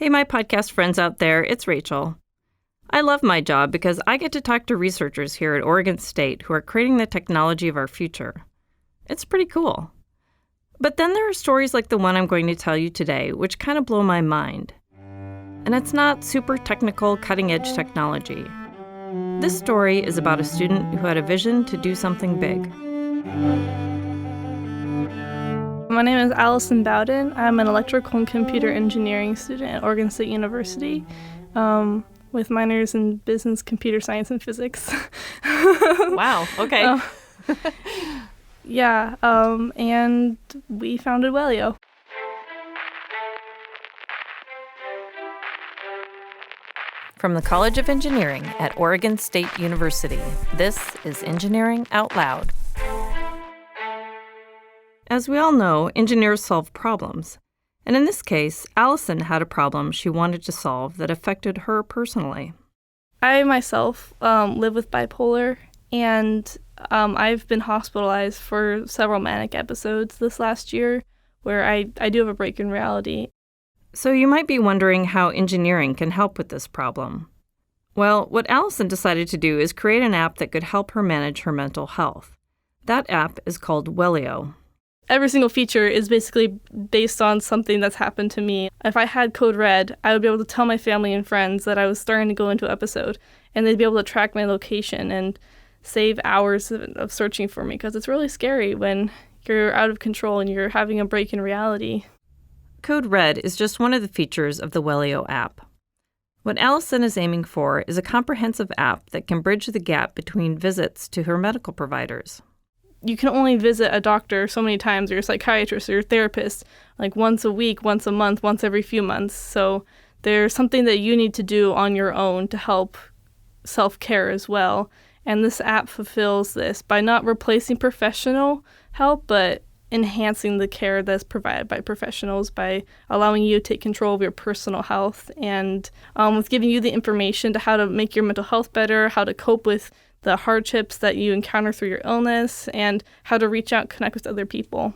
Hey, my podcast friends out there, it's Rachel. I love my job because I get to talk to researchers here at Oregon State who are creating the technology of our future. It's pretty cool. But then there are stories like the one I'm going to tell you today, which kind of blow my mind. And it's not super technical, cutting-edge technology. This story is about a student who had a vision to do something big. My name is Allison Bowden. I'm an electrical and computer engineering student at Oregon State University with minors in business, computer science, and physics. Wow, okay. And we founded Wellio. From the College of Engineering at Oregon State University, this is Engineering Out Loud. As we all know, engineers solve problems. And in this case, Allison had a problem she wanted to solve that affected her personally. I myself live with bipolar, and I've been hospitalized for several manic episodes this last year where I do have a break in reality. So you might be wondering how engineering can help with this problem. Well, what Allison decided to do is create an app that could help her manage her mental health. That app is called Wellio. Every single feature is basically based on something that's happened to me. If I had Code Red, I would be able to tell my family and friends that I was starting to go into an episode, and they'd be able to track my location and save hours of searching for me, because it's really scary when you're out of control and you're having a break in reality. Code Red is just one of the features of the Wellio app. What Allison is aiming for is a comprehensive app that can bridge the gap between visits to her medical providers. You can only visit a doctor so many times, or your psychiatrist or your therapist, like once a week, once a month, once every few months. So there's something that you need to do on your own to help self-care as well. And this app fulfills this by not replacing professional help, but enhancing the care that's provided by professionals by allowing you to take control of your personal health and with giving you the information to how to make your mental health better, how to cope with the hardships that you encounter through your illness, and how to reach out and connect with other people.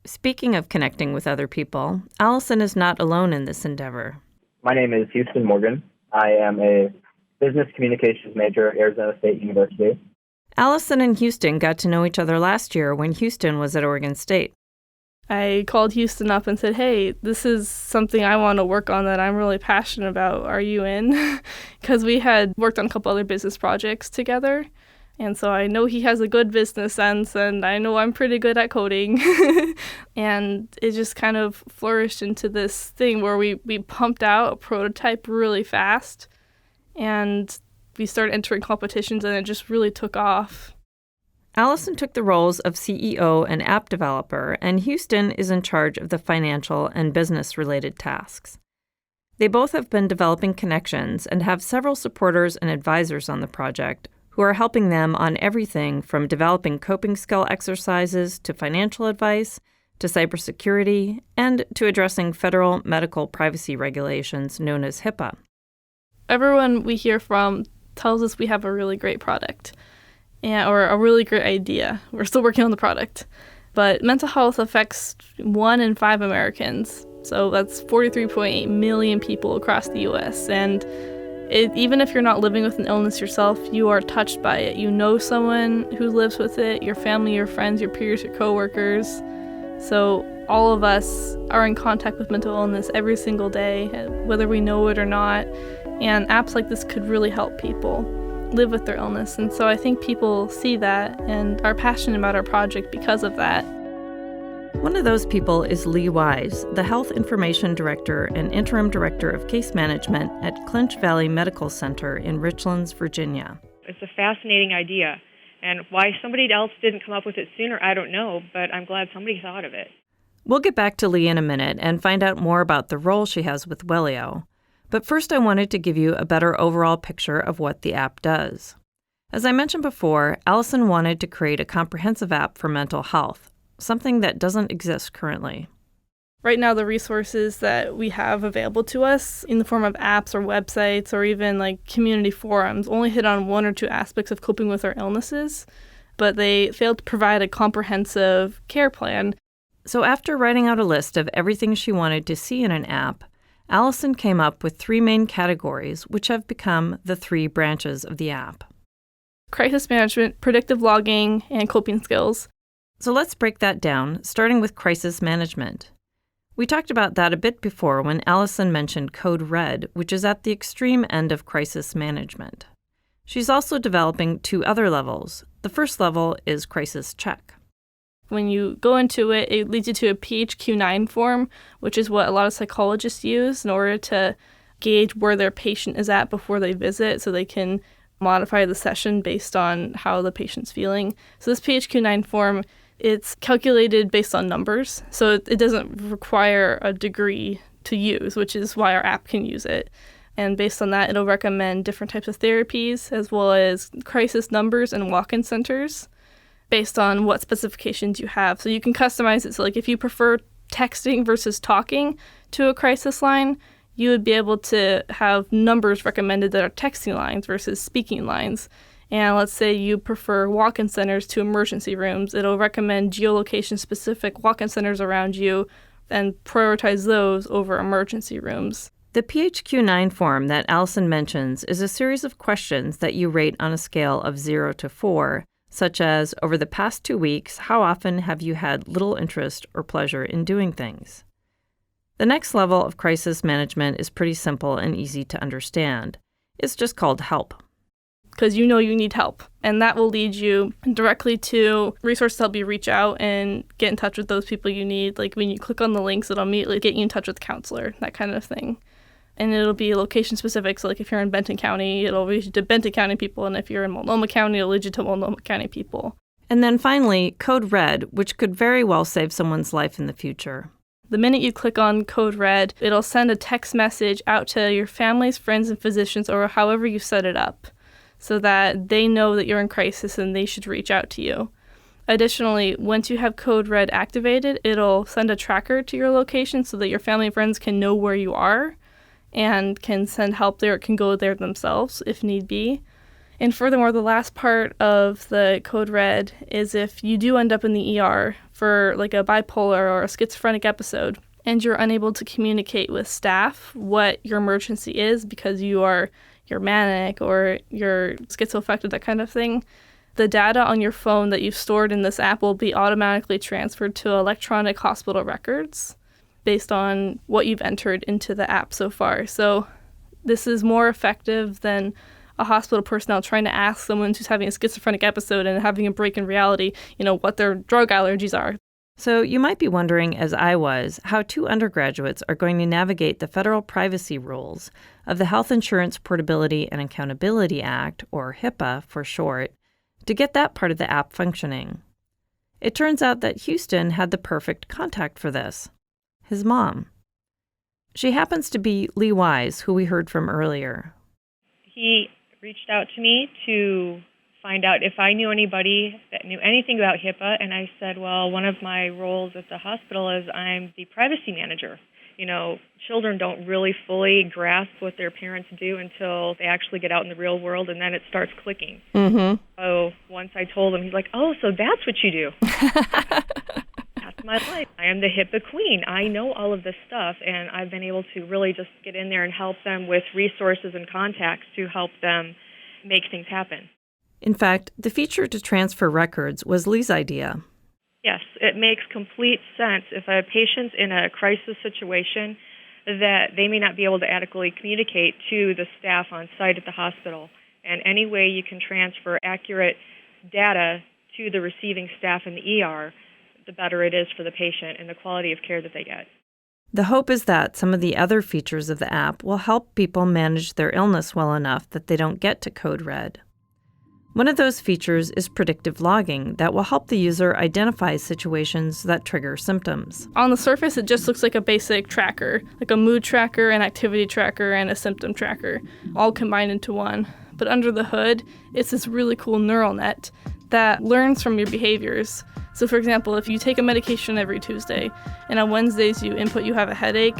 Speaking of connecting with other people, Allison is not alone in this endeavor. My name is Houston Morgan. I am a business communications major at Arizona State University. Allison and Houston got to know each other last year when Houston was at Oregon State. I called Houston up and said, hey, this is something I want to work on that I'm really passionate about. Are you in? Because we had worked on a couple other business projects together. And so I know he has a good business sense, and I know I'm pretty good at coding. And it just kind of flourished into this thing where we pumped out a prototype really fast. And we started entering competitions, and it just really took off. Allison took the roles of CEO and app developer, and Houston is in charge of the financial and business-related tasks. They both have been developing connections and have several supporters and advisors on the project who are helping them on everything from developing coping skill exercises to financial advice to cybersecurity and to addressing federal medical privacy regulations known as HIPAA. Everyone we hear from tells us we have a really great product. Or a really great idea. We're still working on the product. But mental health affects 1 in 5 Americans. So that's 43.8 million people across the U.S. And even if you're not living with an illness yourself, you are touched by it. You know someone who lives with it, your family, your friends, your peers, your coworkers. So all of us are in contact with mental illness every single day, whether we know it or not. And apps like this could really help people live with their illness. And so I think people see that and are passionate about our project because of that. One of those people is Lee Wise, the Health Information Director and Interim Director of Case Management at Clinch Valley Medical Center in Richlands, Virginia. It's a fascinating idea. And why somebody else didn't come up with it sooner, I don't know, but I'm glad somebody thought of it. We'll get back to Lee in a minute and find out more about the role she has with Wellio. But first I wanted to give you a better overall picture of what the app does. As I mentioned before, Allison wanted to create a comprehensive app for mental health, something that doesn't exist currently. Right now, the resources that we have available to us in the form of apps or websites or even like community forums only hit on 1 or 2 aspects of coping with our illnesses, but they failed to provide a comprehensive care plan. So after writing out a list of everything she wanted to see in an app, Allison came up with 3 main categories, which have become the 3 branches of the app. Crisis management, predictive logging, and coping skills. So let's break that down, starting with crisis management. We talked about that a bit before when Allison mentioned Code Red, which is at the extreme end of crisis management. She's also developing 2 other levels. The first level is Crisis Check. When you go into it, it leads you to a PHQ-9 form, which is what a lot of psychologists use in order to gauge where their patient is at before they visit so they can modify the session based on how the patient's feeling. So this PHQ-9 form, it's calculated based on numbers, so it doesn't require a degree to use, which is why our app can use it. And based on that, it'll recommend different types of therapies as well as crisis numbers and walk-in centers based on what specifications you have. So you can customize it. So like if you prefer texting versus talking to a crisis line, you would be able to have numbers recommended that are texting lines versus speaking lines. And let's say you prefer walk-in centers to emergency rooms. It'll recommend geolocation-specific walk-in centers around you and prioritize those over emergency rooms. The PHQ-9 form that Allison mentions is a series of questions that you rate on a scale of 0 to 4, such as, over the past 2 weeks, how often have you had little interest or pleasure in doing things? The next level of crisis management is pretty simple and easy to understand. It's just called help. Because you know you need help, and that will lead you directly to resources to help you reach out and get in touch with those people you need. Like when you click on the links, it'll immediately get you in touch with a counselor, that kind of thing. And it'll be location specific. So like if you're in Benton County, it'll lead you to Benton County people. And if you're in Multnomah County, it'll lead you to Multnomah County people. And then finally, Code Red, which could very well save someone's life in the future. The minute you click on Code Red, it'll send a text message out to your families, friends, and physicians, or however you set it up, so that they know that you're in crisis and they should reach out to you. Additionally, once you have Code Red activated, it'll send a tracker to your location so that your family and friends can know where you are and can send help there, can go there themselves if need be. And furthermore, the last part of the Code Red is if you do end up in the ER for like a bipolar or a schizophrenic episode and you're unable to communicate with staff what your emergency is because you're manic or you're schizoaffected, that kind of thing, the data on your phone that you've stored in this app will be automatically transferred to electronic hospital records based on what you've entered into the app so far. So this is more effective than a hospital personnel trying to ask someone who's having a schizophrenic episode and having a break in reality, what their drug allergies are. So you might be wondering, as I was, how 2 undergraduates are going to navigate the federal privacy rules of the Health Insurance Portability and Accountability Act, or HIPAA for short, to get that part of the app functioning. It turns out that Houston had the perfect contact for this: his mom. She happens to be Lee Wise, who we heard from earlier. He reached out to me to find out if I knew anybody that knew anything about HIPAA, and I said, well, one of my roles at the hospital is I'm the privacy manager. Children don't really fully grasp what their parents do until they actually get out in the real world, and then it starts clicking. Mm-hmm. So once I told him, he's like, oh, so that's what you do. That's my life. I am the HIPAA queen. I know all of this stuff, and I've been able to really just get in there and help them with resources and contacts to help them make things happen. In fact, the feature to transfer records was Lee's idea. Yes, it makes complete sense if a patient's in a crisis situation that they may not be able to adequately communicate to the staff on site at the hospital. And any way you can transfer accurate data to the receiving staff in the ER, the better it is for the patient and the quality of care that they get. The hope is that some of the other features of the app will help people manage their illness well enough that they don't get to Code Red. One of those features is predictive logging that will help the user identify situations that trigger symptoms. On the surface, it just looks like a basic tracker, like a mood tracker, an activity tracker, and a symptom tracker, all combined into one. But under the hood, it's this really cool neural net that learns from your behaviors. So for example, if you take a medication every Tuesday, and on Wednesdays you input you have a headache,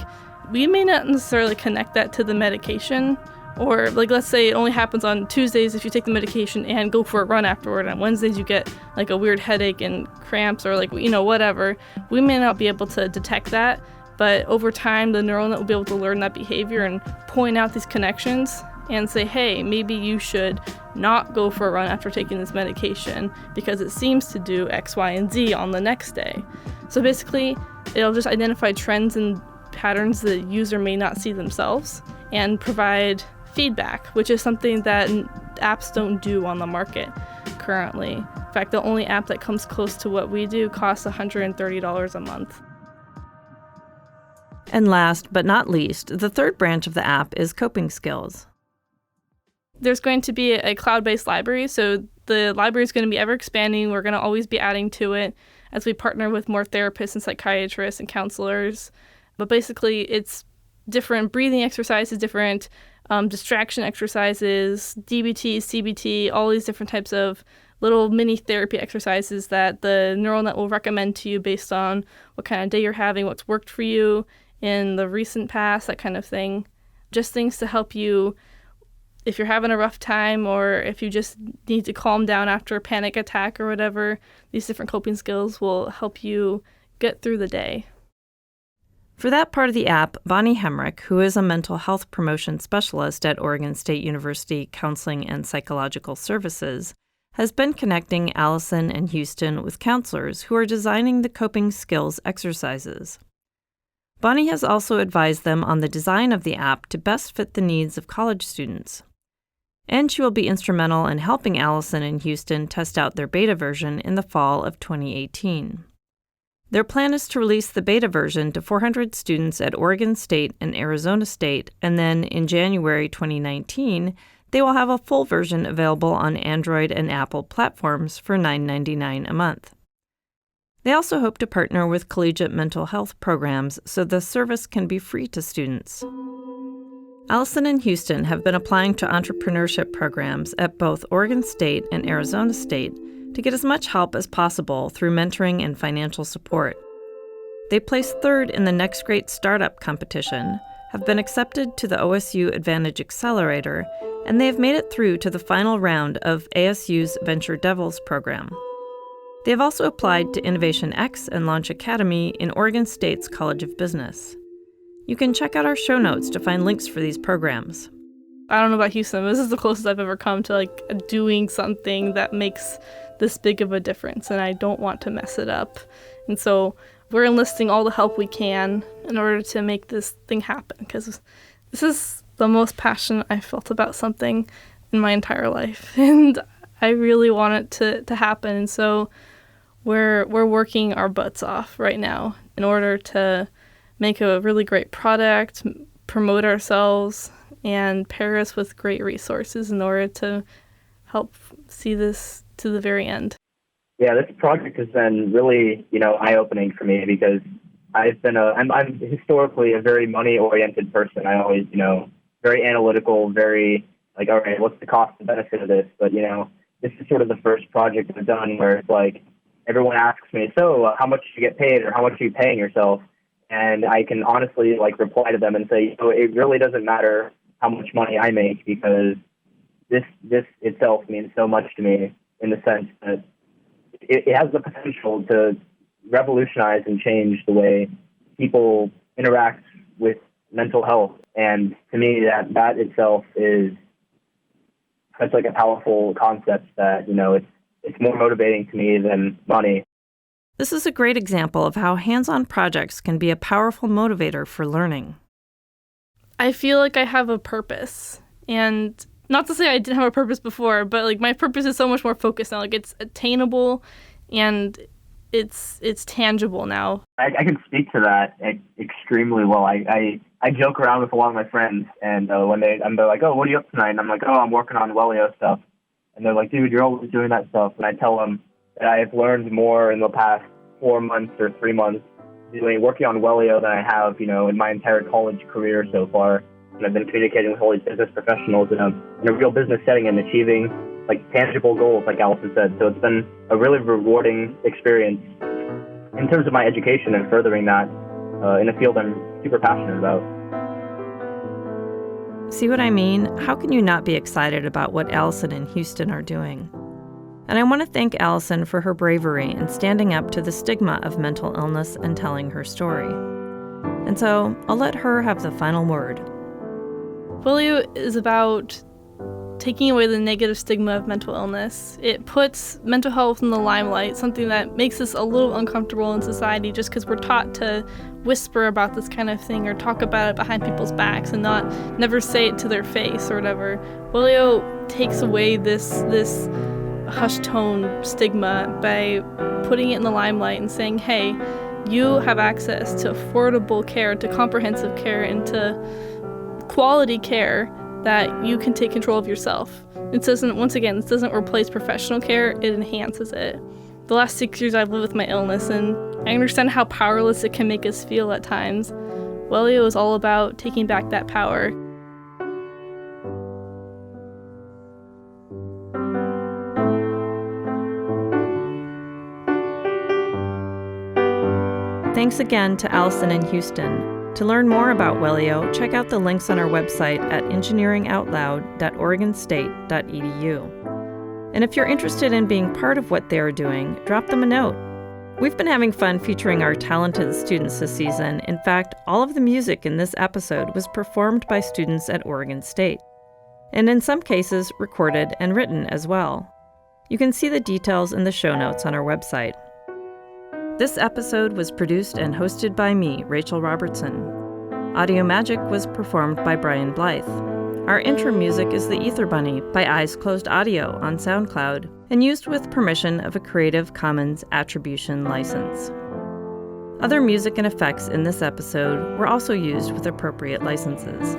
we may not necessarily connect that to the medication. Or let's say it only happens on Tuesdays if you take the medication and go for a run afterward. On Wednesdays you get a weird headache and cramps or whatever. We may not be able to detect that, But over time, the neural net will be able to learn that behavior and point out these connections and say, hey, maybe you should not go for a run after taking this medication because it seems to do X, Y, and Z on the next day. So basically, it'll just identify trends and patterns the user may not see themselves and provide feedback, which is something that apps don't do on the market currently. In fact, the only app that comes close to what we do costs $130 a month. And last but not least, the third branch of the app is coping skills. There's going to be a cloud-based library, so the library is going to be ever expanding. We're going to always be adding to it as we partner with more therapists and psychiatrists and counselors. But basically, it's different breathing exercises, different distraction exercises, DBT, CBT, all these different types of little mini therapy exercises that the neural net will recommend to you based on what kind of day you're having, what's worked for you in the recent past, that kind of thing. Just things to help you if you're having a rough time or if you just need to calm down after a panic attack or whatever. These different coping skills will help you get through the day. For that part of the app, Bonnie Hemrick, who is a mental health promotion specialist at Oregon State University Counseling and Psychological Services, has been connecting Allison and Houston with counselors who are designing the coping skills exercises. Bonnie has also advised them on the design of the app to best fit the needs of college students. And she will be instrumental in helping Allison and Houston test out their beta version in the fall of 2018. Their plan is to release the beta version to 400 students at Oregon State and Arizona State, and then in January 2019, they will have a full version available on Android and Apple platforms for $9.99 a month. They also hope to partner with collegiate mental health programs so the service can be free to students. Allison and Houston have been applying to entrepreneurship programs at both Oregon State and Arizona State to get as much help as possible through mentoring and financial support. They placed third in the Next Great Startup competition, have been accepted to the OSU Advantage Accelerator, and they have made it through to the final round of ASU's Venture Devils program. They have also applied to Innovation X and Launch Academy in Oregon State's College of Business. You can check out our show notes to find links for these programs. I don't know about Houston, but this is the closest I've ever come to doing something that makes this big of a difference, and I don't want to mess it up. And so we're enlisting all the help we can in order to make this thing happen, because this is the most passionate I've felt about something in my entire life, and I really want it to happen. And so we're working our butts off right now in order to make a really great product, promote ourselves, and pair us with great resources in order to help see this to the very end. Yeah, this project has been really, eye-opening for me because I'm historically a very money-oriented person. I always, very analytical, very all right, what's the cost and benefit of this? But, this is sort of the first project I've done where it's everyone asks me, so how much do you get paid or how much are you paying yourself? And I can honestly reply to them and say, it really doesn't matter how much money I make because this itself means so much to me in the sense that it has the potential to revolutionize and change the way people interact with mental health. And to me, that itself is such a powerful concept that, it's more motivating to me than money. This is a great example of how hands-on projects can be a powerful motivator for learning. I feel like I have a purpose, and not to say I didn't have a purpose before, but my purpose is so much more focused now. It's attainable and it's tangible now. I can speak to that extremely well. I joke around with a lot of my friends, and when they're like, "Oh, what are you up tonight?" And I'm like, "Oh, I'm working on Wellio stuff." And they're like, "Dude, you're always doing that stuff." And I tell them that I have learned more in the past 4 months or 3 months working on Wellio than I have, in my entire college career so far. And I've been communicating with all these business professionals in a real business setting and achieving tangible goals, like Allison said. So it's been a really rewarding experience in terms of my education and furthering that in a field I'm super passionate about. See what I mean? How can you not be excited about what Allison and Houston are doing? And I want to thank Allison for her bravery in standing up to the stigma of mental illness and telling her story. And so I'll let her have the final word. Wellio is about taking away the negative stigma of mental illness. It puts mental health in the limelight, something that makes us a little uncomfortable in society just because we're taught to whisper about this kind of thing or talk about it behind people's backs and never say it to their face or whatever. Wellio takes away this hushed tone stigma by putting it in the limelight and saying, hey, you have access to affordable care, to comprehensive care, and to quality care that you can take control of yourself. This doesn't replace professional care, it enhances it. The last 6 years I've lived with my illness, and I understand how powerless it can make us feel at times. Wellio is all about taking back that power. Thanks again to Allison in Houston. To learn more about Wellio, check out the links on our website at engineeringoutloud.oregonstate.edu. And if you're interested in being part of what they are doing, drop them a note. We've been having fun featuring our talented students this season. In fact, all of the music in this episode was performed by students at Oregon State, and in some cases recorded and written as well. You can see the details in the show notes on our website. This episode was produced and hosted by me, Rachel Robertson. Audio Magic was performed by Brian Blythe. Our intro music is The Ether Bunny by Eyes Closed Audio on SoundCloud and used with permission of a Creative Commons Attribution license. Other music and effects in this episode were also used with appropriate licenses.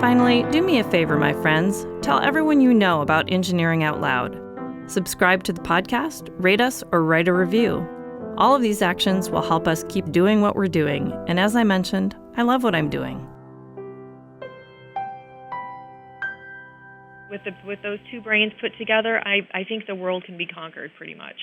Finally, do me a favor, my friends. Tell everyone you know about Engineering Out Loud. Subscribe to the podcast, rate us, or write a review. All of these actions will help us keep doing what we're doing, and as I mentioned, I love what I'm doing. With those two brains put together, I think the world can be conquered pretty much.